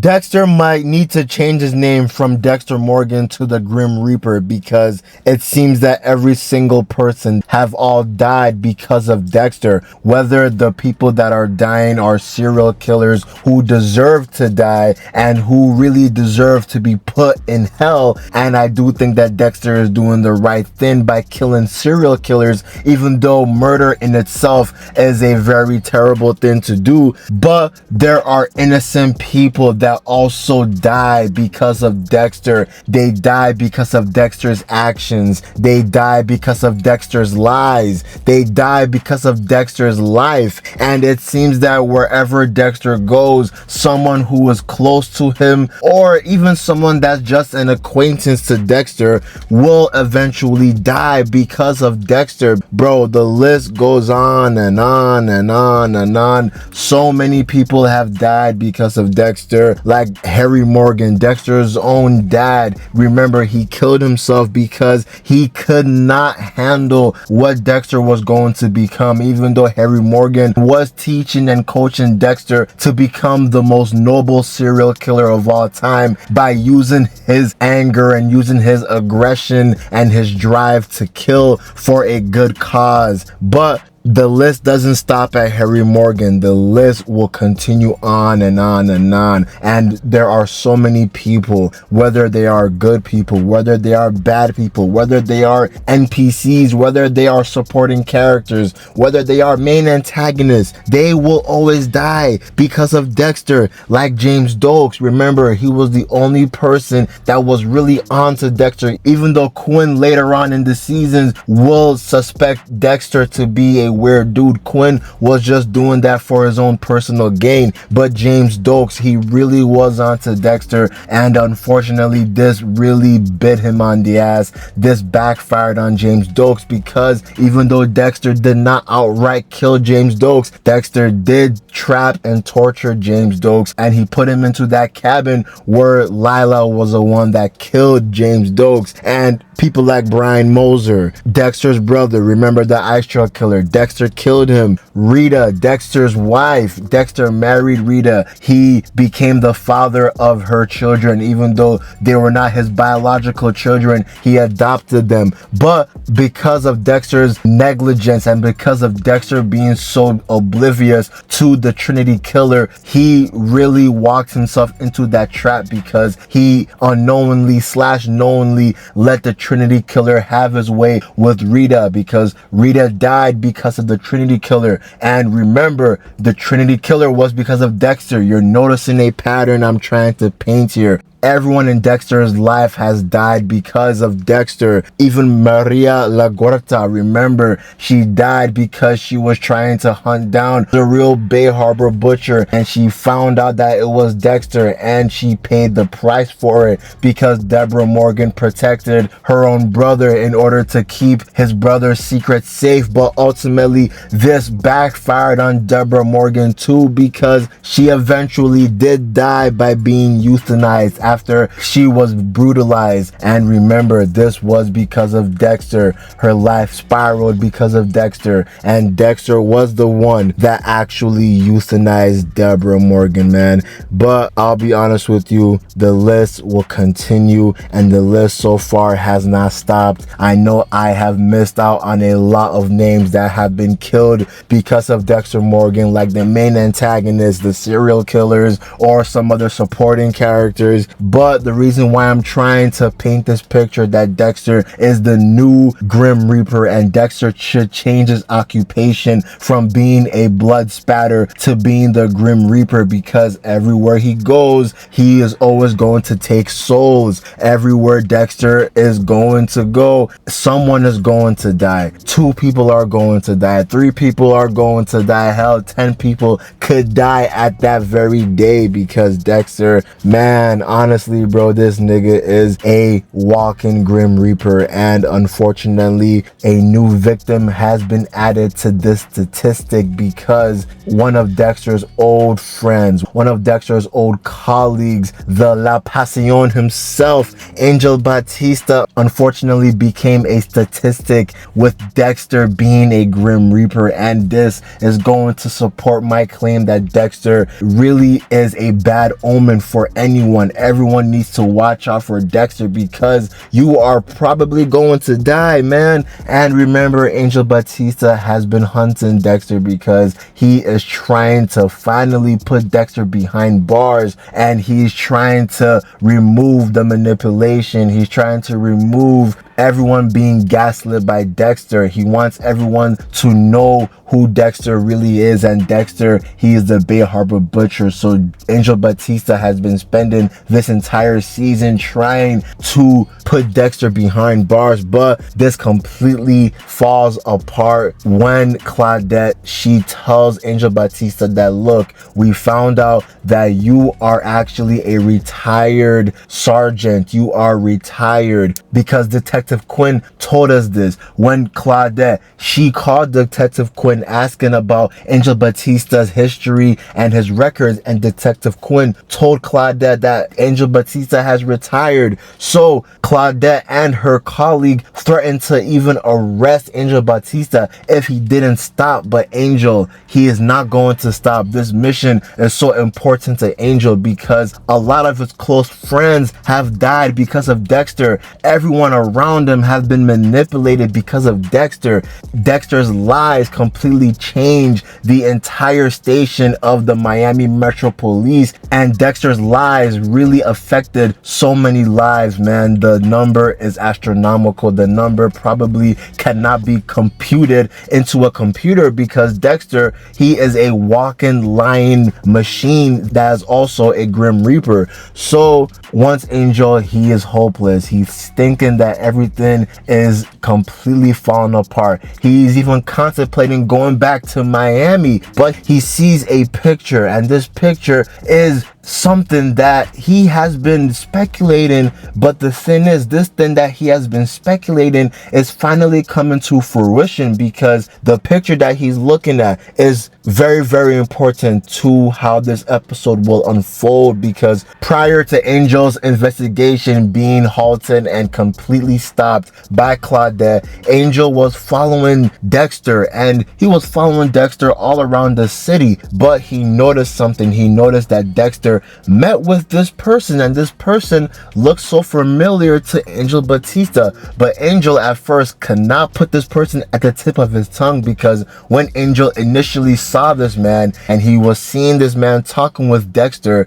Dexter might need to change his name from Dexter Morgan to the Grim Reaper, because it seems that every single person have all died because of Dexter. Whether the people that are dying are serial killers who deserve to die and who really deserve to be put in hell. And I do think that Dexter is doing the right thing by killing serial killers, even though murder in itself is a very terrible thing to do. But there are innocent people that also die because of Dexter. They die because of Dexter's actions. They die because of Dexter's lies. They die because of Dexter's life. And it seems that wherever Dexter goes, someone who is close to him, or even someone that's just an acquaintance to Dexter, will eventually die because of Dexter. Bro, the list goes on and on and on and on. So many people have died because of Dexter, like Harry Morgan, Dexter's own dad. Remember, he killed himself because he could not handle what Dexter was going to become, even though Harry Morgan was teaching and coaching Dexter to become the most noble serial killer of all time by using his anger and using his aggression and his drive to kill for a good cause. But the list doesn't stop at Harry Morgan. The list will continue on and on and on. And there are so many people, whether they are good people, whether they are bad people, whether they are NPCs, whether they are supporting characters, whether they are main antagonists, they will always die because of Dexter. Like James Dokes, remember, he was the only person that was really onto Dexter, even though Quinn later on in the seasons will suspect Dexter to be a weird dude. Quinn was just doing that for his own personal gain, but James Dokes, he really was onto Dexter, and unfortunately this really bit him on the ass. This backfired on James Dokes, because even though Dexter did not outright kill James Dokes, Dexter did trap and torture James Dokes, and he put him into that cabin where Lila was the one that killed James Dokes. And people like Brian Moser, Dexter's brother, remember the ice truck killer, Dexter killed him. Rita, Dexter's wife, Dexter married Rita. He became the father of her children, even though they were not his biological children. He adopted them. But because of Dexter's negligence and because of Dexter being so oblivious to the Trinity killer, he really walked himself into that trap, because he unknowingly / knowingly let the Trinity killer have his way with Rita, because Rita died because of the Trinity killer. And remember, the Trinity killer was because of Dexter. You're noticing a pattern I'm trying to paint here. Everyone in Dexter's life has died because of Dexter. Even Maria LaGuarta, remember, she died because she was trying to hunt down the real Bay Harbor butcher, and she found out that it was Dexter, and she paid the price for it because Deborah Morgan protected her own brother in order to keep his brother's secret safe. But ultimately this backfired on Deborah Morgan too, because she eventually did die by being euthanized after she was brutalized. And remember, this was because of Dexter. Her life spiraled because of Dexter, and Dexter was the one that actually euthanized Deborah Morgan, man. But I'll be honest with you, the list will continue, and the list so far has not stopped. I know I have missed out on a lot of names that have been killed because of Dexter Morgan, like the main antagonists, the serial killers, or some other supporting characters. But the reason why I'm trying to paint this picture that Dexter is the new Grim Reaper, and Dexter should change his occupation from being a blood spatter to being the Grim Reaper, because everywhere he goes, he is always going to take souls. Everywhere Dexter is going to go, someone is going to die. 2 people are going to die. 3 people are going to die. Hell, 10 people could die at that very day, because Dexter, man, honestly, honestly, bro, this nigga is a walking Grim Reaper, and unfortunately, a new victim has been added to this statistic because one of Dexter's old friends, one of Dexter's old colleagues, the La Pasión himself, Angel Batista, unfortunately became a statistic with Dexter being a Grim Reaper, and this is going to support my claim that Dexter really is a bad omen for anyone. Everyone needs to watch out for Dexter because you are probably going to die, man. And remember, Angel Batista has been hunting Dexter because he is trying to finally put Dexter behind bars, and he's trying to remove the manipulation. He's trying to remove everyone being gaslit by Dexter. He wants everyone to know who Dexter really is, and Dexter, he is the Bay Harbor Butcher. So Angel Batista has been spending this entire season trying to put Dexter behind bars, but this completely falls apart when Claudette, she tells Angel Batista that, look, we found out that you are actually a retired sergeant. You are retired because Detective Quinn told us this. When Claudette, she called Detective Quinn asking about Angel Batista's history and his records, and Detective Quinn told Claudette that Angel Batista has retired. So Claudette and her colleague threatened to even arrest Angel Batista if he didn't stop, but Angel, he is not going to stop. This mission is so important to Angel because a lot of his close friends have died because of Dexter. Everyone around him has been manipulated because of Dexter. Dexter's lies completely changed the entire station of the Miami Metro Police, and Dexter's lies really affected so many lives, man. The number is astronomical. The number probably cannot be computed into a computer because Dexter, he is a walking lying machine that is also a Grim Reaper. So once Angel, he is hopeless. He's thinking that everything is completely falling apart. He's even contemplating going back to Miami, but he sees a picture, and this picture is something that he has been speculating. But the thing is, this thing that he has been speculating is finally coming to fruition because the picture that he's looking at is very, very important to how this episode will unfold, because prior to Angel's investigation being halted and completely stopped by Claudette, Angel was following Dexter, and he was following Dexter all around the city, but he noticed something. He noticed that Dexter met with this person, and this person looked so familiar to Angel Batista, but Angel at first could not put this person at the tip of his tongue, because when Angel initially saw this man and he was seeing this man talking with Dexter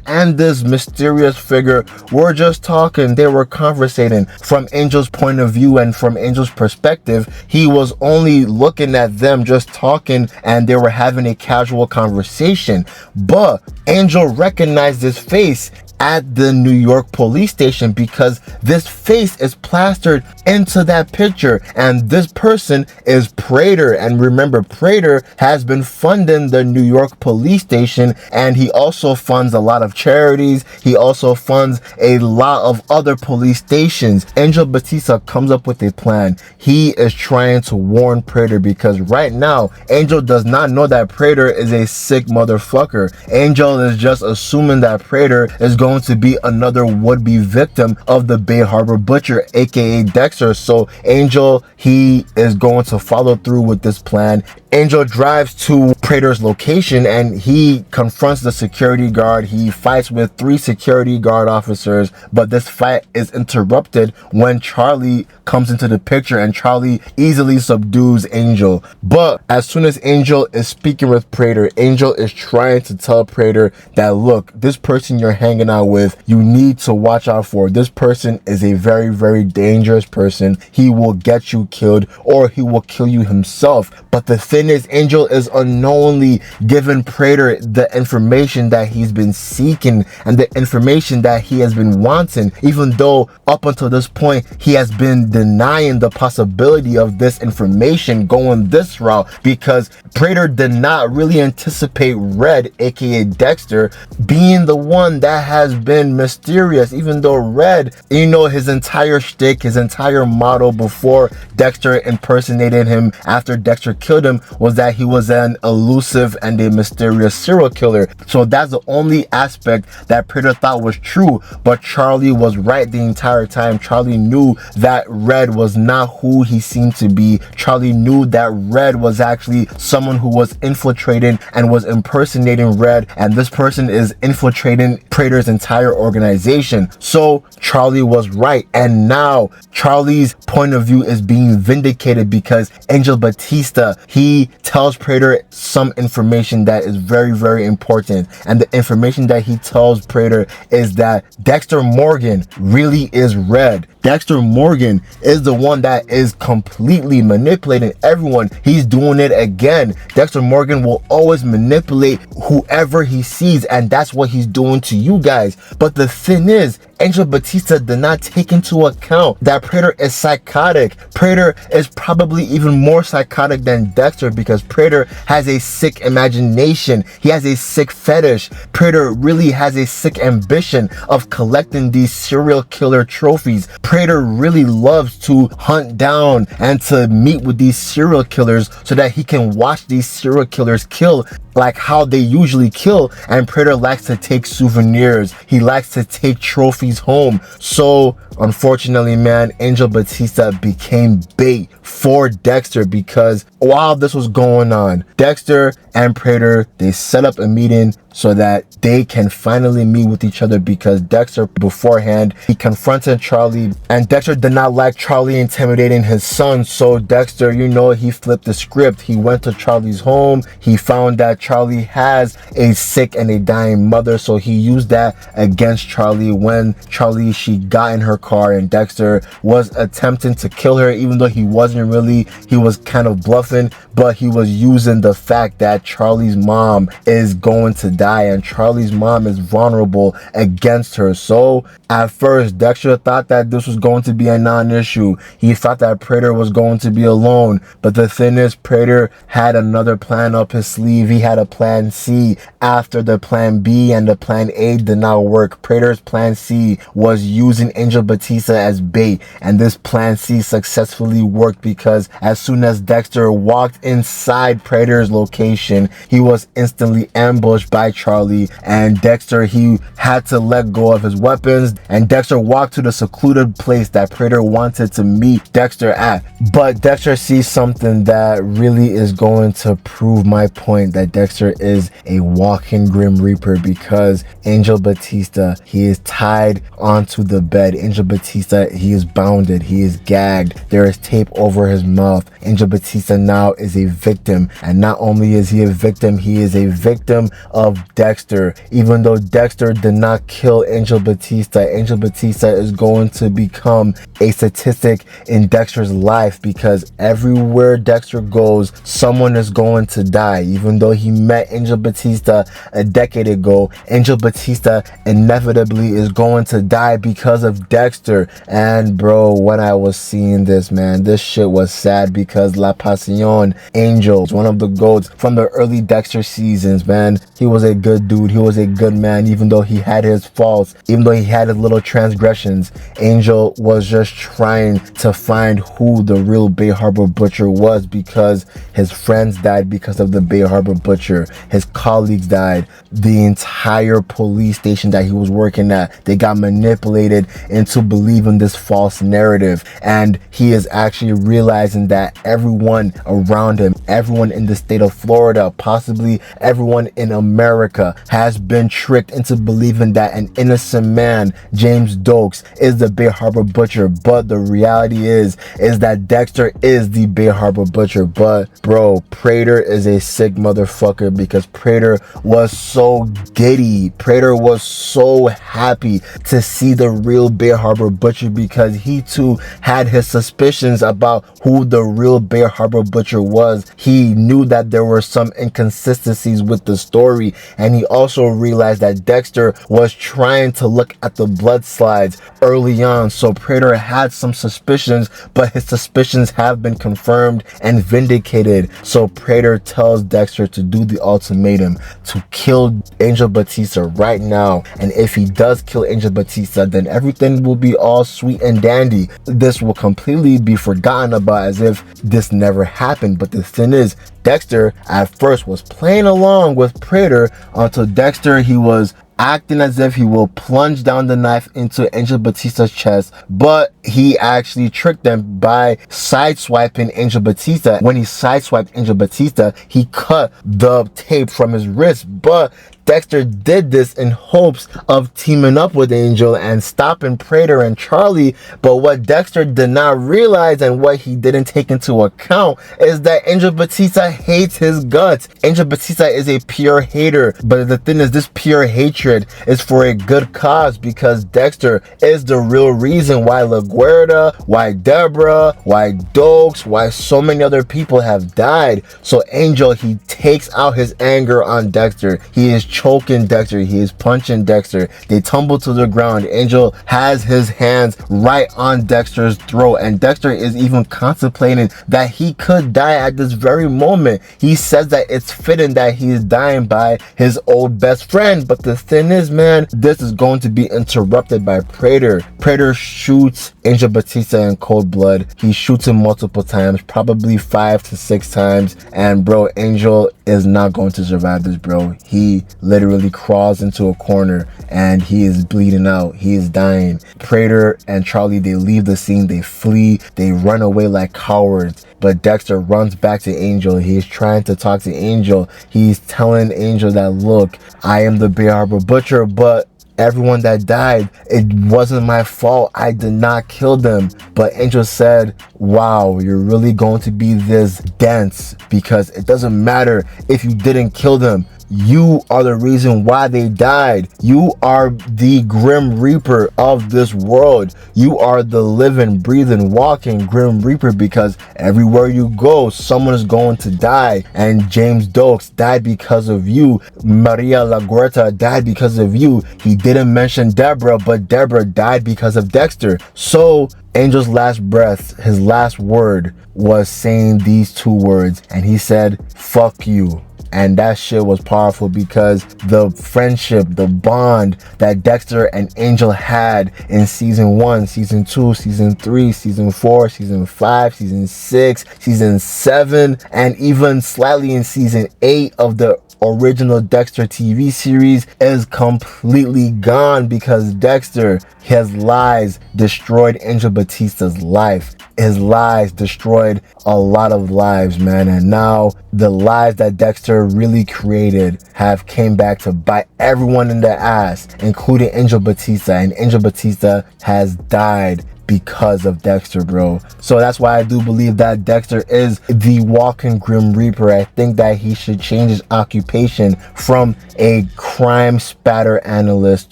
and this mysterious figure were just talking. They were conversating. From Angel's point of view and from Angel's perspective, he was only looking at them just talking, and they were having a casual conversation. But Angel recognized this face at the New York police station because this face is plastered into that picture, and this person is Prater. And remember, Prater has been funding the New York police station, and he also funds a lot of charities. He also funds a lot of other police stations. Angel Batista comes up with a plan. He is trying to warn Prater because right now Angel does not know that Prater is a sick motherfucker. Angel is just assuming that Prater is going to be another would-be victim of the Bay Harbor Butcher, aka Dexter. So Angel, he is going to follow through with this plan. Angel drives to Prater's location and he confronts the security guard. He fights with 3 security guard officers, but this fight is interrupted when Charlie comes into the picture, and Charlie easily subdues Angel. But as soon as Angel is speaking with Prater, Angel is trying to tell Prater that, look, this person you're hanging out with, you need to watch out for. This person is a very, very dangerous person. He will get you killed, or he will kill you himself. But the thing is, Angel is unknowingly giving Prater the information that he's been seeking and the information that he has been wanting, even though up until this point he has been denying the possibility of this information going this route, because Prater did not really anticipate Red, aka Dexter, being the one that has been mysterious, even though Red, you know, his entire shtick, his entire motto before Dexter impersonated him after Dexter killed him was that he was an elusive and a mysterious serial killer. So that's the only aspect that Prater thought was true, but Charlie was right the entire time. Charlie knew that Red was not who he seemed to be. Charlie knew that Red was actually someone who was infiltrating and was impersonating Red, and this person is infiltrating Prater's entire organization. So Charlie was right, and now Charlie's point of view is being vindicated because Angel Batista, he tells Prater some information that is very, very important, and the information that he tells Prater is that Dexter Morgan really is Red. Dexter Morgan is the one that is completely manipulating everyone. He's doing it again. Dexter Morgan will always manipulate whoever he sees, and that's what he's doing to you guys. But the thing is, Angel Batista did not take into account that Prater is psychotic. Prater is probably even more psychotic than Dexter because Prater has a sick imagination. He has a sick fetish. Prater really has a sick ambition of collecting these serial killer trophies. Prater really loves to hunt down and to meet with these serial killers so that he can watch these serial killers kill like how they usually kill, and Prater likes to take souvenirs. He likes to take trophies home. So unfortunately, man, Angel Batista became bait for Dexter because while this was going on, Dexter and Prater, they set up a meeting so that they can finally meet with each other because Dexter beforehand, he confronted Charlie, and Dexter did not like Charlie intimidating his son. So Dexter, you know, he flipped the script. He went to Charlie's home. He found that Charlie has a sick and a dying mother, so he used that against Charlie when Charlie, she got in her car and Dexter was attempting to kill her, even though he wasn't really, he was kind of bluffing, but he was using the fact that Charlie's mom is going to die and Charlie's mom is vulnerable against her. So at first, Dexter thought that this was going to be a non-issue. He thought that Prater was going to be alone, but the thing is, Prater had another plan up his sleeve. He had a plan C after the plan B and the plan A did not work. Prater's plan C was using Angel Batista as bait, and this plan C successfully worked because as soon as Dexter walked inside Prater's location, he was instantly ambushed by Charlie, and Dexter, he had to let go of his weapons, and Dexter walked to the secluded place that Prater wanted to meet Dexter at. But Dexter sees something that really is going to prove my point that Dexter is a walking Grim Reaper because Angel Batista, he is tied onto the bed. Angel Batista, he is bounded, he is gagged, there is tape over his mouth. Angel Batista now is a victim, and not only is he a victim, he is a victim of Dexter. Even though Dexter did not kill Angel Batista, Angel Batista is going to become a statistic in Dexter's life because everywhere Dexter goes, someone is going to die. Even though he met Angel Batista a decade ago, Angel Batista inevitably is going to die because of Dexter. And bro, when I was seeing this, man, this shit was sad because La Pasión, Angel, one of the GOATs from the early Dexter seasons, man. He was a good dude. He was a good man, even though he had his faults, even though he had his little transgressions. Angel was just trying to find who the real Bay Harbor Butcher was because his friends died because of the Bay Harbor Butcher. His colleagues died. The entire police station that he was working at, they got manipulated into believing this false narrative. And he is actually realizing that everyone around him, everyone in the state of Florida, possibly everyone in America, has been tricked into believing that an innocent man, James Dokes, is the Bay Harbor Butcher. But the reality is that Dexter is the Bay Harbor Butcher. But bro, Prater is a sick motherfucker because Prater was so giddy. Prater was so happy to see the real Bay Harbor Butcher because he too had his suspicions about who the real Bay Harbor Butcher was. He knew that there were some inconsistencies with the story. and he also realized that Dexter was trying to look at the blood slides early on. So Praetor had some suspicions, but his suspicions have been confirmed and vindicated. So Praetor tells Dexter to do the ultimatum, to kill Angel Batista right now. And if he does kill Angel Batista, then everything will be all sweet and dandy. This will completely be forgotten about as if this never happened. But the thing is, Dexter at first was playing along with Praetor until Dexter, he was acting as if he will plunge down the knife into Angel Batista's chest, but he actually tricked them by sideswiping Angel Batista. When he sideswiped Angel Batista, he cut the tape from his wrist, but Dexter did this in hopes of teaming up with Angel and stopping Praetor and Charlie. But what Dexter did not realize and what he didn't take into account is that Angel Batista hates his guts. Angel Batista is a pure hater, but the thing is, this pure hatred is for a good cause, because Dexter is the real reason why LaGuerta, why Deborah, why Dokes, why so many other people have died. So Angel, he takes out his anger on Dexter. He is choking Dexter, he is punching Dexter. They tumble to the ground. Angel has his hands right on Dexter's throat, and Dexter is even contemplating that he could die at this very moment. He says that it's fitting that he is dying by his old best friend, but the thing is, man, this is going to be interrupted by Praetor. Praetor shoots Angel Batista in cold blood. He shoots him multiple times, probably 5 to 6 times, and bro, Angel is not going to survive this, bro. He literally crawls into a corner and he is bleeding out. He is dying. Praetor and Charlie, they leave the scene. They flee. They run away like cowards. But Dexter runs back to Angel. He's trying to talk to Angel. He's telling Angel that, look, I am the Bay Harbor Butcher, but everyone that died, it wasn't my fault. I did not kill them. But Angel said, wow, you're really going to be this dense, because it doesn't matter if you didn't kill them. You are the reason why they died. You are the Grim Reaper of this world. You are the living, breathing, walking Grim Reaper, because everywhere you go, someone is going to die. And James Dokes died because of you. Maria LaGuerta died because of you. He didn't mention Deborah, but Deborah died because of Dexter. So Angel's last breath, his last word was saying these 2 words, and he said, fuck you. And that shit was powerful, because the friendship, the bond that Dexter and Angel had in season 1, season 2, season 3, season 4, season 5, season 6, season 7, and even slightly in season 8 of the original Dexter TV series is completely gone, because Dexter, his lies destroyed Angel Batista's life. His lies destroyed a lot of lives, man. And now the lies that Dexter really created have came back to bite everyone in the ass, including Angel Batista. And Angel Batista has died because of Dexter, bro. So that's why I do believe that Dexter is the walking Grim Reaper. I think that he should change his occupation from a crime spatter analyst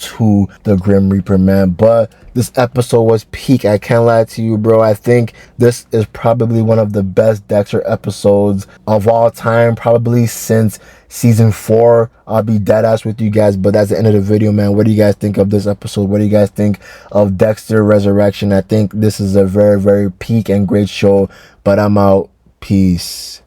to the Grim Reaper, man. But this episode was peak. I can't lie to you, bro. I think this is probably one of the best Dexter episodes of all time, probably since season 4. I'll be dead ass with you guys, but that's the end of the video, man. What do you guys think of this episode? What do you guys think of Dexter Resurrection? I think this is a very, very peak and great show, but I'm out. Peace.